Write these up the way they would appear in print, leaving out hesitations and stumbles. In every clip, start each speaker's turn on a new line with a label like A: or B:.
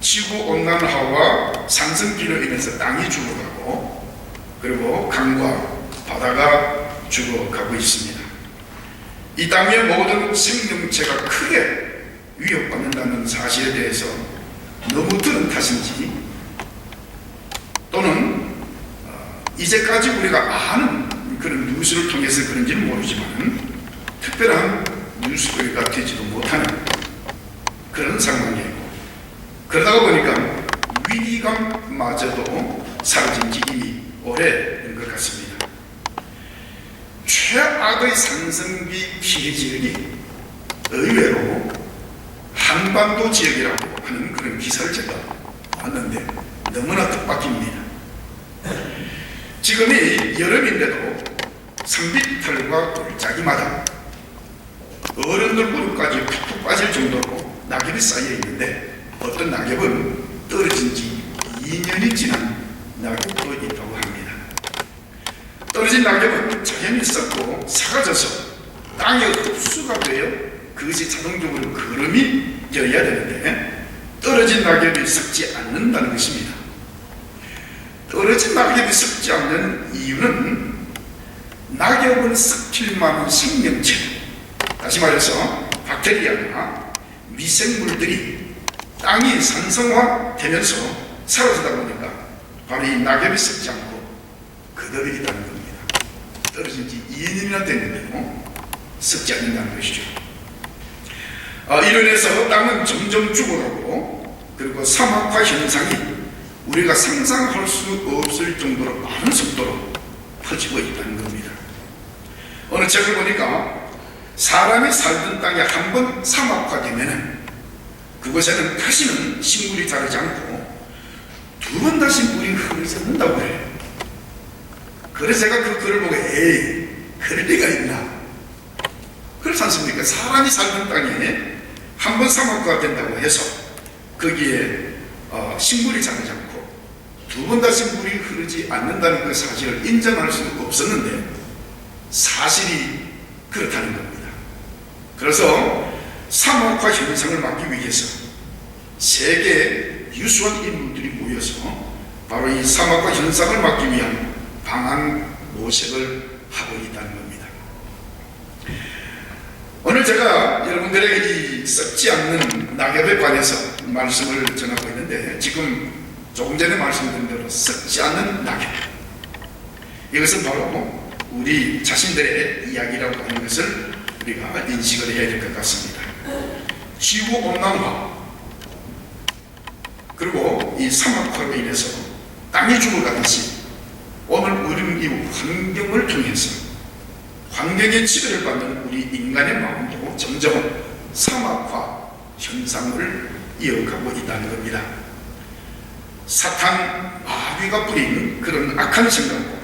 A: 지구온난화와 산성기로 인해서 땅이 죽어가고, 그리고 강과 바다가 죽어가고 있습니다. 이 땅의 모든 생명체가 크게 위협받는다는 사실에 대해서 너무 들은 탓인지, 또는 이제까지 우리가 아는 그런 뉴스를 통해서 그런지는 모르지만 특별한 뉴스가 되지도 못하는 그런 상황이에요. 그러다가 보니까 위기감마저도 사라진 지 이미 오래된 것 같습니다. 최악의 산성비 피해 지역이 의외로 한반도 지역이라고 하는 그런 기사를 제가 봤는데 너무나 뜻밖입니다. 지금이 여름인데도 산비탈과 골짜기마다 어른들 무릎까지 푹푹 빠질 정도로 낙엽이 쌓여 있는데, 어떤 낙엽은 떨어진 지 2년이 지난 낙엽도 있다고 합니다. 떨어진 낙엽은 자연히 썩고 사라져서 땅에 흡수가 되어 그것이 자동적으로 거름이 되어야 되는데, 떨어진 낙엽이 썩지 않는다는 것입니다. 떨어진 낙엽이 썩지 않는 이유는 낙엽을 썩힐 만한 생명체, 다시 말해서 박테리아나 미생물들이 땅이 산성화되면서 사라지다 보니까 바로 이 낙엽이 썩지 않고 그대로 있다는 겁니다. 떨어진 지 2년이나 됐는데도 썩지 않는다는 것이죠. 이로 인해서 땅은 점점 죽어가고, 그리고 사막화 현상이 우리가 상상할 수 없을 정도로 많은 속도로 퍼지고 있다는 겁니다. 어느 책을 보니까 사람이 살던 땅에 한번 사막화되면 그곳에는 다시는 식물이 자라지 않고 2번 다시 물이 흐르지 않는다고 해요. 그래서 제가 그 글을 보고 에이, 그럴 리가 있나? 그렇지 않습니까? 사람이 살던 땅에 한번 사막화가 된다고 해서 거기에 식물이 자라지 않고 2번 다시 물이 흐르지 않는다는 그 사실을 인정할 수 없었는데 사실이 그렇다는 겁니다. 그래서 사막화 현상을 막기 위해서 세계 유수한 인물들이 모여서 바로 이 사막화 현상을 막기 위한 방안 모색을 하고 있다는 겁니다. 오늘 제가 여러분들에게 이 썩지 않는 낙엽에 관해서 말씀을 전하고 있는데, 지금 조금 전에 말씀드린 대로 썩지 않는 낙엽, 이것은 바로 우리 자신들의 이야기라고 하는 것을 우리가 인식을 해야 될 것 같습니다. 지구온난화, 그리고 이 사막화로 인해서 땅이 죽어가듯이 오늘 우리는 이 환경을 통해서 환경의 지배를 받는 우리 인간의 마음도 점점 사막화 현상을 이어가고 있다는 겁니다. 사탄 마귀가 뿌린 그런 악한 생각과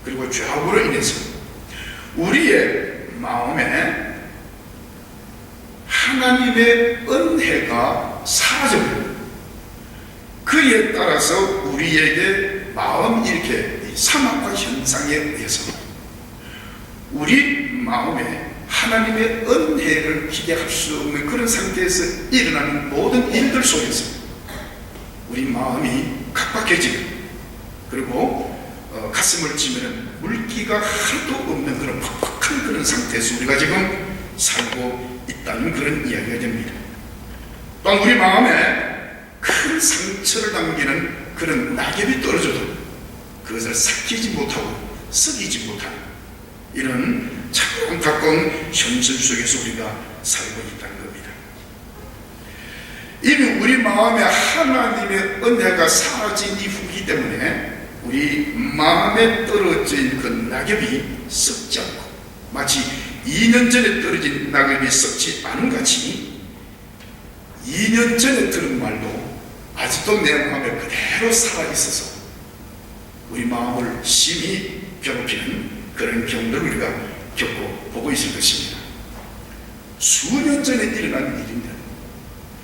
A: 그리고 죄악으로 인해서 우리의 마음에 하나님의 은혜가 사라져버려요. 그에 따라서 우리에게 마음 이렇게 사막화 현상에 의해서 우리 마음에 하나님의 은혜를 기대할 수 없는 그런 상태에서 일어나는 모든 일들 속에서 우리 마음이 각박해지고, 그리고 가슴을 치면 물기가 하나도 없는 그런 퍽퍽한 그런 상태에서 우리가 지금 살고 있다는 그런 이야기가 됩니다. 또한 우리 마음에 큰 상처를 남기는 그런 낙엽이 떨어져도 그것을 삭히지 못하고 썩이지 못하는 이런 참 안타까운 현실 속에서 우리가 살고 있다는 겁니다. 이미 우리 마음에 하나님의 은혜가 사라진 이후이기 때문에 우리 마음에 떨어진 그 낙엽이 썩지 않고, 마치 2년 전에 떨어진 낙엽이 썩지 않은 같이 2년 전에 들은 말도 아직도 내 마음에 그대로 살아있어서 우리 마음을 심히 괴롭히는 그런 경우를 우리가 겪어보고 있을 것입니다. 수년 전에 일어난 일인데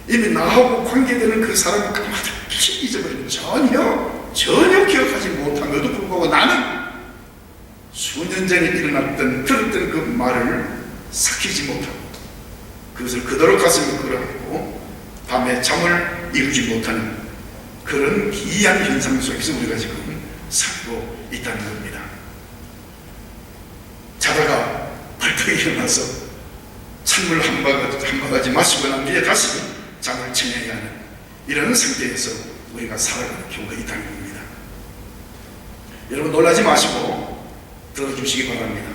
A: 이미 나하고 관계되는 그 사람을 까마득히 잊어버리고 전혀 기억하지 못함에도 불구하고 나는 수년 전에 일어났던 들었던 그 말을 삭히지 못하고 그것을 그대로 가슴에 끌어안고 밤에 잠을 소망을 이루지 못하는 그런 기이한 현상 속에서 우리가 지금 살고 있다는 겁니다. 자다가 벌떡 일어나서 찬물 한 바가지 마시고 난 뒤에 다시 잠을 청해야 하는 이런 상태에서 우리가 살아가는 경우가 있다는 겁니다. 여러분 놀라지 마시고 들어주시기 바랍니다.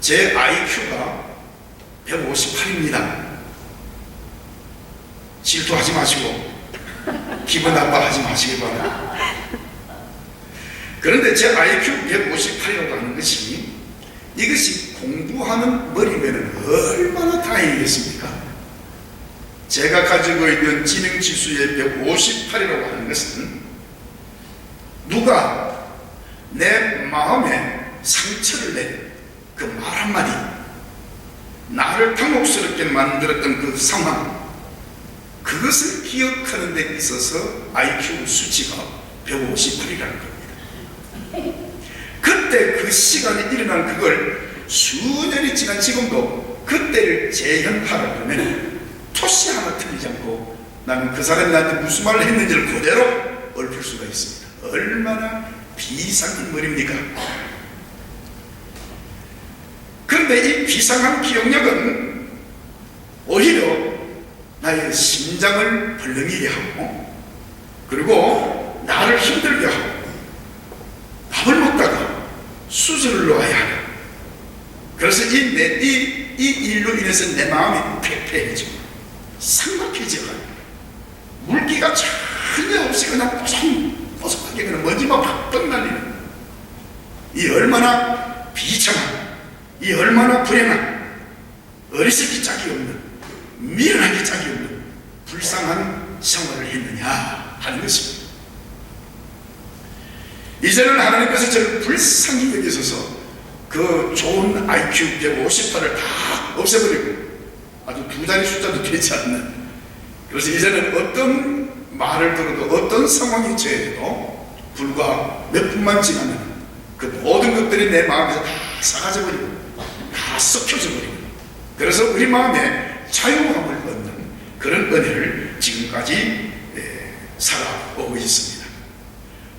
A: 제 IQ가 158입니다. 질투하지 마시고 기분 나빠하지 마시기 바랍니다. 그런데 제 IQ 158이라고 하는 것이 이것이 공부하는 머리면 얼마나 다행이겠습니까? 제가 가지고 있는 지능지수의 158이라고 하는 것은 누가 내 마음에 상처를 낸 그 말 한마디, 나를 당혹스럽게 만들었던 그 상황, 그것을 기억하는 데 있어서 IQ 수치가 158이라는 겁니다. 그때 그 시간에 일어난 그걸 수년이 지난 지금도 그때를 재현하라 그러면 토시 하나 틀리지 않고 나는 그 사람이 나한테 무슨 말을 했는지를 그대로 읊을 수가 있습니다. 얼마나 비상한 머리입니까? 그런데 이 비상한 기억력은 오히려 나의 심장을 벌렁이게 하고 그리고 나를 힘들게 하고 밥을 먹다가 수술을 놓아야 하는, 그래서 이 일로 인해서 내 마음이 폐폐해지고 삭막해지고 물기가 전혀 없이 그냥 뽀송뽀송하게 그냥 먼지만 팍팍 날리는, 이 얼마나 비참한, 이 얼마나 불행한, 어리석기 짝이 없는, 미련하기 짝이 없는 불쌍한 생활을 했느냐 하는 것입니다. 이제는 하나님께서 저를 불쌍히 여기셔서 그 좋은 IQ 158을 다 없애버리고 아주 두 자리 숫자도 되지 않는, 그래서 이제는 어떤 말을 들어도 어떤 상황이 처해도 불과 몇 분만 지나면 그 모든 것들이 내 마음에서 다 사라져버리고 다 썩혀져버리고, 그래서 우리 마음에 자유함을 얻는 그런 은혜를 지금까지 살아오고 있습니다.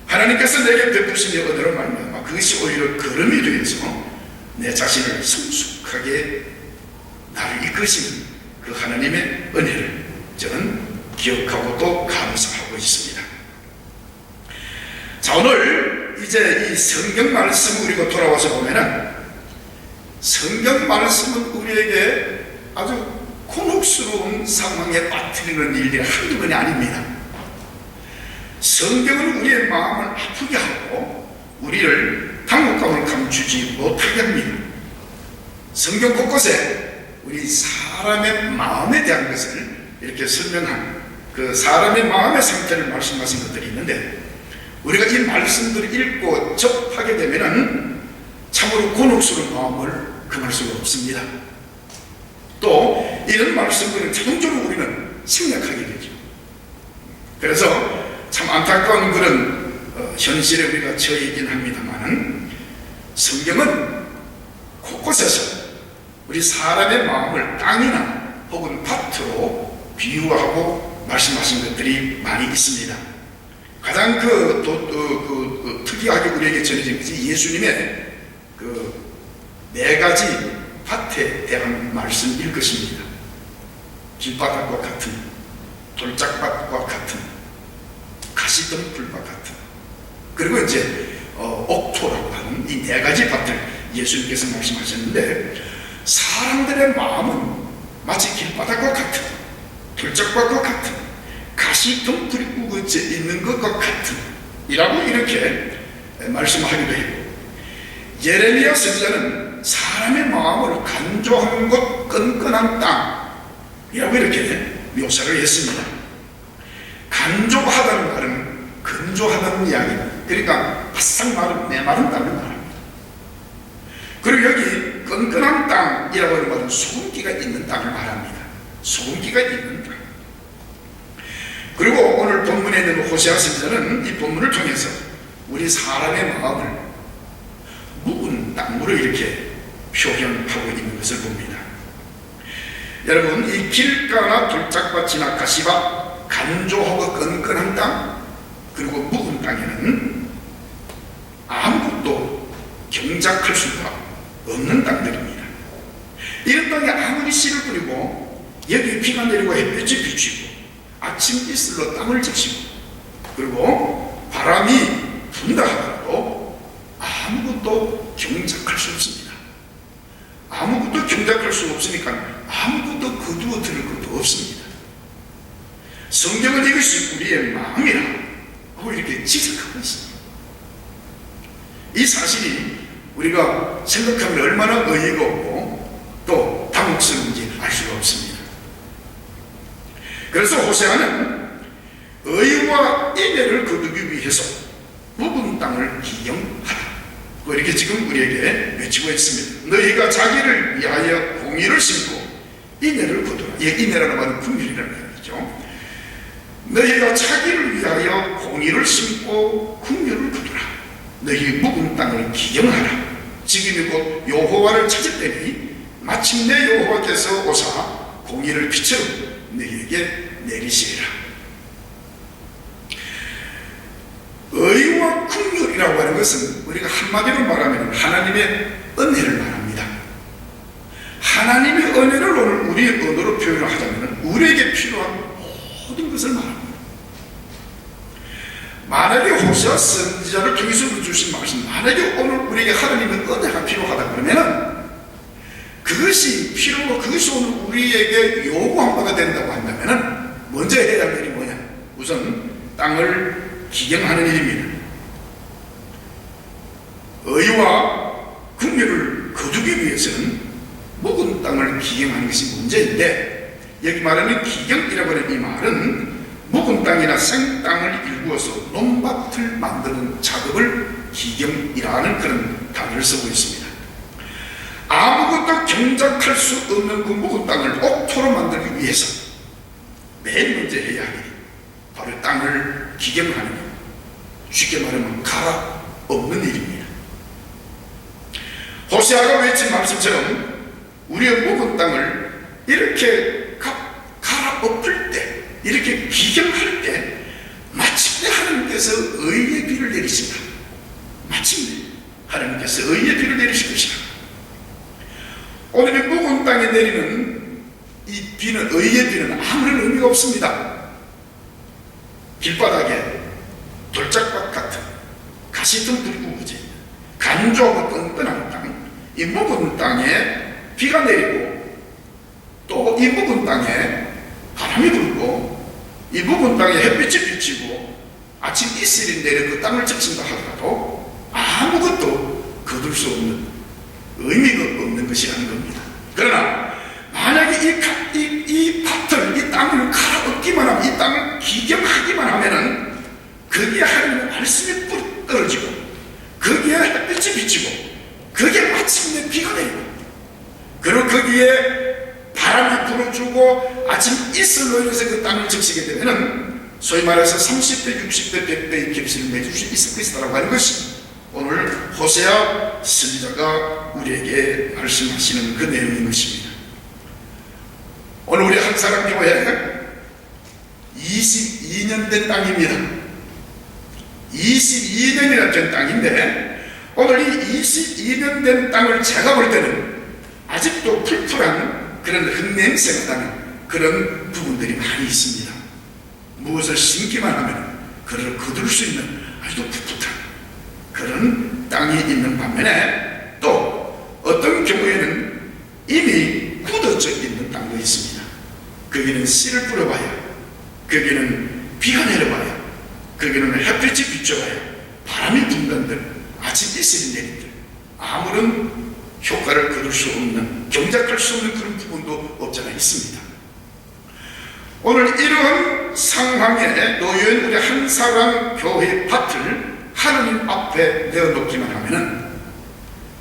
A: 하나님께서 내게 베푸신 은혜로 말미암아 그것이 오히려 걸음이 되어서 내 자신을 성숙하게 나를 이끄시는 그 하나님의 은혜를 저는 기억하고 또 감사하고 있습니다. 자, 오늘 이제 이 성경 말씀을 우리가 돌아와서 보면은 성경 말씀은 우리에게 아주 곤혹스러운 상황에 빠뜨리는 일들이 한두 번이 아닙니다. 성경은 우리의 마음을 아프게 하고 우리를 당혹감을 감추지 못하게 합니다. 성경 곳곳에 우리 사람의 마음에 대한 것을 이렇게 설명한 그 사람의 마음의 상태를 말씀하신 것들이 있는데, 우리가 이 말씀들을 읽고 접하게 되면 참으로 곤혹스러운 마음을 금할 수가 없습니다. 또 이런 말씀들은 자동적으로 우리는 생략하게 되죠. 그래서 참 안타까운 그런 현실에 우리가 처해 있긴 합니다만, 성경은 곳곳에서 우리 사람의 마음을 땅이나 혹은 밭으로 비유하고 말씀하신 것들이 많이 있습니다. 가장 특이하게 우리에게 전해진 것이 예수님의 그 4가지 밭에 대한 말씀일 것입니다. 길바닥과 같은, 돌짝밭과 같은, 가시덤불과 같은, 그리고 이제 옥토라고 하는 이 4가지 밭을 예수님께서 말씀하셨는데, 사람들의 마음은 마치 길바닥과 같은, 돌짝밭과 같은, 가시덤불이 우거져 있는 것과 같은 이라고 이렇게 말씀하기도 했고, 예레미야 선지자는 사람의 마음을 간조하는 곳 끈끈한 땅이라고 이렇게 묘사를 했습니다. 간조하다는 말은 건조하다는 이야기입니다. 그러니까 바싹 마른 메마른다는 말입니다. 그리고 여기 끈끈한 땅이라고 하는 말은 소금기가 있는 땅을 말합니다. 소금기가 있는 땅. 그리고 오늘 본문에 있는 호세아 선지자는 이 본문을 통해서 우리 사람의 마음을 묵은 땅으로 이렇게 표현하고 있는 것을 봅니다. 여러분, 이 길가나 돌짝밭이나 가시밭, 간조하고 끈끈한 땅, 그리고 묵은 땅에는 아무것도 경작할 수가 없는 땅들입니다. 이런 땅에 아무리 씨를 뿌리고 여기에 비가 내리고 햇볕이 비치고 아침 이슬로 땅을 적시고 그리고 바람이 분다 하더라도 아무것도 경작할 수 없습니다. 아무것도 경작할 수 없으니까 아무것도 거두어 들을 것도 없습니다. 성경은 이것이 우리의 마음이라 하고 이렇게 지적하고 있습니다. 이 사실이 우리가 생각하면 얼마나 의의가 없고 또 당혹스러운지 알 수가 없습니다. 그래서 호세아는 의와 인애를 거두기 위해서 묵은 땅을 기경하라, 이렇게 지금 우리에게 외치고 있습니다. 너희가 자기를 위하여 공의를 심고 인애를 거두라. 인애라는 말은 긍휼이라는 얘기죠. 너희가 자기를 위하여 공의를 심고 긍휼을 거두라. 너희 묵은 땅을 기경하라. 지금이 곧 여호와를 찾을 때니 마침내 여호와께서 오사 공의를 빛으로 너희에게 내리시리라. 의와 긍휼이라고 하는 것은 우리가 한마디로 말하면 하나님의 은혜를 말합니다. 하나님의 은혜를 오늘 우리의 언어로 표현을 하자면 우리에게 필요한 모든 것을 말합니다. 만약에 호세아 선지자를 통해서 주신 말씀, 만약에 오늘 우리에게 하나님의 은혜가 필요하다 그러면 그것이 필요하고 그것이 오늘 우리에게 요구한 바가 된다고 한다면 먼저 해야 할 일이 뭐냐? 우선 땅을 기경하는 일입니다. 의와 긍휼을 거두기 위해서는 묵은 땅을 기경하는 것이 문제인데, 여기 말하는 기경이라고 하는 이 말은 묵은 땅이나 생땅을 일구어서 논밭을 만드는 작업을 기경이라는 그런 단어를 쓰고 있습니다. 아무것도 경작할 수 없는 그 묵은 땅을 옥토로 만들기 위해서 맨 먼저 해야 할 일이 바로 땅을 기경하는 일, 쉽게 말하면 갈아엎는 일입니다. 호세아가 외친 말씀처럼 우리의 묵은 땅을 이렇게 갈아엎을 때, 이렇게 기경할 때 마침내 하나님께서 의의 비를 내리신다. 마침내 하나님께서 의의 비를 내리실 것이다. 오늘 이 묵은 땅에 내리는 이 비는, 의의 비는 아무런 의미가 없습니다. 길바닥에 돌짝밭 같은 가시등불 구워져 있는 간조하고 끈끈한 땅, 이 묵은 땅에 비가 내리고 또 이 묵은 땅에 바람이 불고 이 묵은 땅에 햇빛이 비치고 아침 이슬이 내려 그 땅을 적신다 하더라도 아무것도 거둘 수 없는, 의미가 없는 것이라는 겁니다. 그러나 만약에 이 밭을, 이 땅을 갈아엎기만 하면, 이 땅을 기경하기만 하면은 거기에 하나님의 말씀이 뿌리 떨어지고 거기에 햇빛이 비치고 거기에 마침내 비가 내리고 그리고 거기에 바람이 불어주고 아침 이슬로 인해서 그 땅을 적시게 되면은 소위 말해서 30배, 60배, 100배의 값을 맺을 수 있을 것이다라고 하는 것이 오늘 호세아 선지자가 우리에게 말씀하시는 그 내용인 것입니다. 오늘 우리 한사람 교회 22년 된 땅입니다. 22년이나 된 땅인데 오늘 이 22년 된 땅을 제가 볼 때는 아직도 풀풀한 그런 흙냄새가 나는 그런 부분들이 많이 있습니다. 무엇을 심기만 하면 그를 거둘 수 있는 아주 풋풋한 그런 땅이 있는 반면에 또 어떤 경우에는 이미 굳어져 있는 땅도 있습니다. 거기는 씨를 뿌려봐야, 거기는 비가 내려봐야, 거기는 햇빛이 비춰봐야, 바람이 분단들, 아침 이슬이 내린들 아무런 효과를 거둘 수 없는, 경작할 수 없는 그런 부분도 없잖아 있습니다. 오늘 이런 상황에 놓여있는 우리 한 사람 교회 밭을 하나님 앞에 내어놓기만 하면은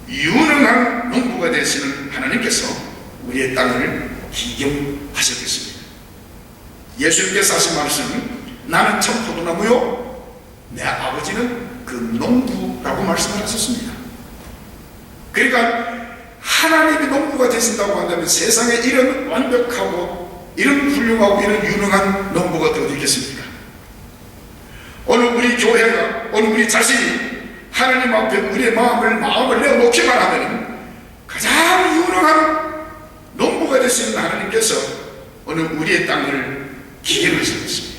A: 유능한 농부가 되시는 하나님께서 우리의 땅을 기경하실 것입니다. 예수님께서 하신 말씀은 나는 참 포도나무요 내 아버지는 그 농부라고 말씀을 하셨습니다. 그러니까 하나님이 농부가 되신다고 한다면 세상에 이런 완벽하고 이런 훌륭하고 이런 유능한 농부가 어디 있겠습니까? 오늘 우리 교회가, 오늘 우리 자신이 하나님 앞에 우리의 마음을 내어놓기만 하면 가장 유능한 농부가 되시는 하나님께서 오늘 우리의 땅을 기경하셨습니다.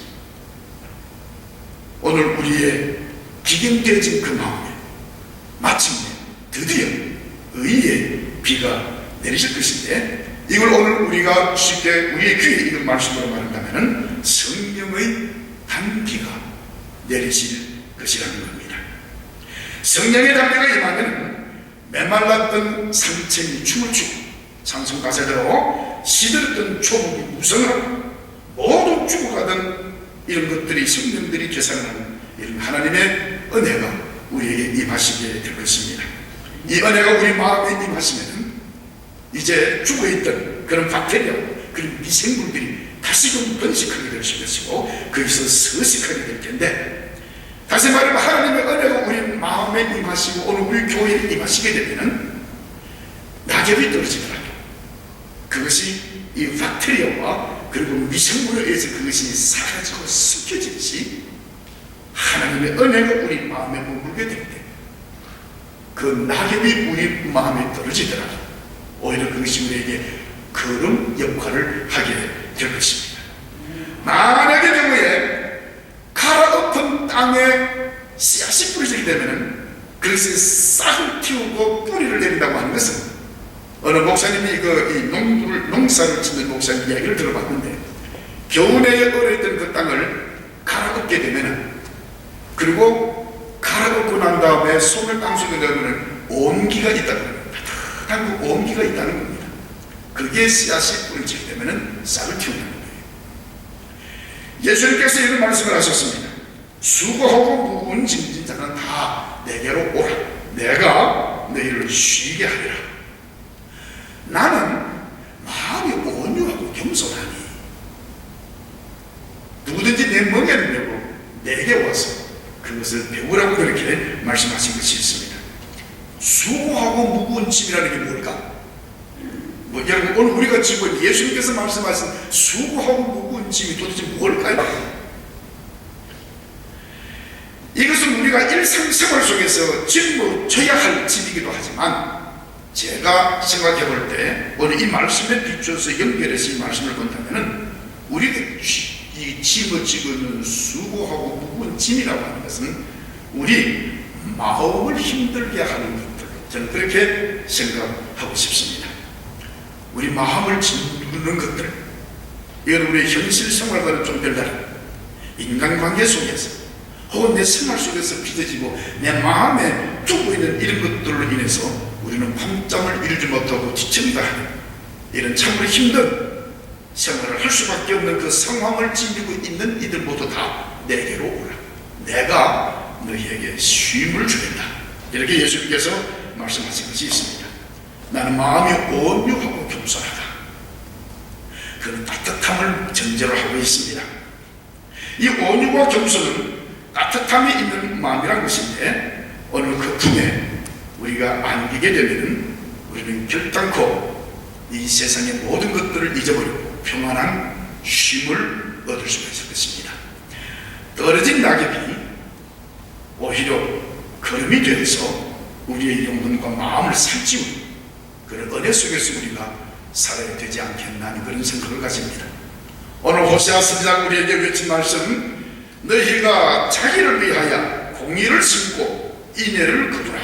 A: 오늘 우리의 기경되어진 그 마음에 마침내 드디어 의의 비가 내리실 것인데, 이걸 오늘 우리가 쉽게 우리의 귀에 익은 말씀으로 말한다면 성령의 단비가 내리실 것이라는 겁니다. 성령의 단비가 임하면 메말랐던 상층이 춤을 추고 찬송 가사대로 시들었던 초목이 무성하고 모두 죽어가던 이런 것들이 성령들이 계산하는 이런 하나님의 은혜가 우리에게 임하시게 될 것입니다. 이 은혜가 우리 마음에 임하시면 이제 죽어있던 그런 박테리아, 그런 미생물들이 다시금 번식하게 될 것이고 거기서 서식하게 될 텐데, 다시 말하면 하나님의 은혜가 우리 마음에 임하시고 오늘 우리 교회에 임하시게 되면 낙엽이 떨어지더라도 그것이 이 박테리아와 그리고 미생물에 의해서 그것이 사라지고 섞여지듯이 하나님의 은혜가 우리 마음에 머물게 될 때 그 낙엽이 우리 마음에 떨어지더라도 오히려 그것이 우리에게 거름 역할을 하게 될 것입니다. 만약의 경우에 갈아엎은 땅에 씨앗이 뿌려지게 되면 그것에 싹을 틔우고 뿌리를 내린다고 하는 것은, 어느 목사님이 농사를 짓는 목사님 이야기를 들어봤는데, 겨우내에 얼어있던 그 땅을 갈아엎게 되면, 그리고 갈아엎고 난 다음에 손을 땅속에 넣으면 온기가 있다는 겁니다. 따뜻한 그 온기가 있다는 겁니다. 그게 씨앗이 뿌려지게 되면 싹을 틔운다는 거예요. 예수님께서 이런 말씀을 하셨습니다. 수고하고 무거운 짐진 자는 다 내게로 오라. 내가 너희를 쉬게 하리라. 나는 마음이 온유하고 겸손하니 누구든지 내 멍에를 메고 내게 와서 그것을 배우라고 그렇게 말씀하신 것이 있습니다. 수고하고 무거운 짐이라는 게 뭘까? 여러분, 오늘 우리가 지고 있는 예수님께서 말씀하신 수고하고 무거운 짐이 도대체 뭘까요? 이것은 우리가 일상생활 속에서 짊어져야 할 짐이기도 하지만, 제가 생각해 볼 때 오늘 이 말씀에 비추어서 연결해서 이 말씀을 본다면 우리가 이 짊어지고 있는 수고하고 무거운 짐이라고 하는 것은 우리 마음을 힘들게 하는 것들, 저는 그렇게 생각하고 싶습니다. 우리 마음을 짓누르는 것들, 이건 우리의 현실 생활과는 좀 별다른 인간관계 속에서 혹은 내 생활 속에서 빚어지고 내 마음에 두고 있는 이런 것들로 인해서 우리는 밤잠을 이루지 못하고 지쳐있다 하는 이런 참으로 힘든 생활을 할 수밖에 없는 그 상황을 지니고 있는 이들 모두 다 내게로 오라. 내가 너희에게 쉼을 주겠다. 이렇게 예수님께서 말씀하신 것이 있습니다. 나는 마음이 온유하고 겸손하다. 그런 따뜻함을 전제로 하고 있습니다. 이 온유와 겸손은 따뜻함이 있는 마음이란 것인데, 어느 그 품에 우리가 안기게 되면 우리는 결단코 이 세상의 모든 것들을 잊어버리고 평안한 쉼을 얻을 수가 있을 것입니다. 떨어진 낙엽이 오히려 걸음이 되어서 우리의 영혼과 마음을 살찌우는 그런 은혜 속에서 우리가 살아야 되지 않겠나 하는 그런 생각을 가집니다. 오늘 호세아 선지자가 우리에게 외친 말씀, 너희가 자기를 위하여 공의를 심고 인애를 거두라.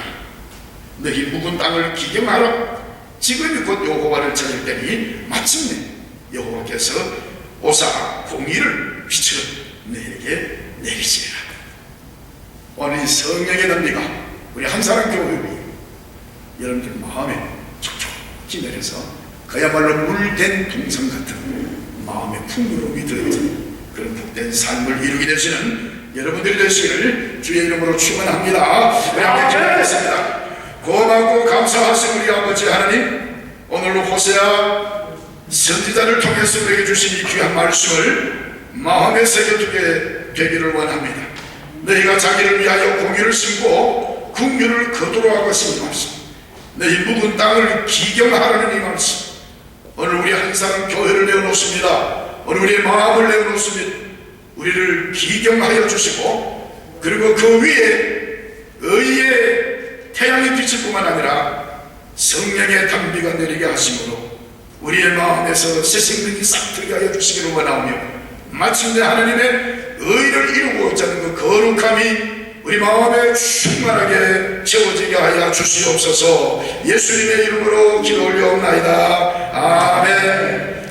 A: 너희 묵은 땅을 기경하라. 지금이 곧 여호와를 찾을 때니 마침내 여호와께서 오사 공의를 비추어 너희에게 내리시리라. 오늘 성령의 단비가 우리 한사람 교회 여러분들 마음에 촉촉히 내려서 그야말로 물된 동상 같은 마음의 풍요로움이 들어있는 그런 복된 삶을 이루게 되시는 여러분들이 되시기를 주의 이름으로 축원합니다. 우리 함께 기도하겠습니다. 고맙고 감사하신 우리 아버지 하나님, 오늘로 호세아 선지자를 통해서 우리에게 주신 이 귀한 말씀을 마음에 새겨두게 되기를 원합니다. 너희가 자기를 위하여 공의를 심고 긍휼을 거두라 하신 이 말씀, 너희 묵은 땅을 기경하라는 이 말씀, 오늘 우리 한 사람 교회를 내어놓습니다. 오늘 우리의 마음을 내어놓습니다. 우리를 기경하여 주시고 그리고 그 위에 의의 태양이 비칠 뿐만 아니라 성령의 단비가 내리게 하심으로 우리의 마음에서 새 생명이 싹 들게 하여 주시기를 원하오며 마침내 하나님의 의를 이루고자 하는 그 거룩함이 우리 마음에 충만하게 채워지게 하여 주시옵소서. 예수님의 이름으로 기도 올려옵나이다. 아멘.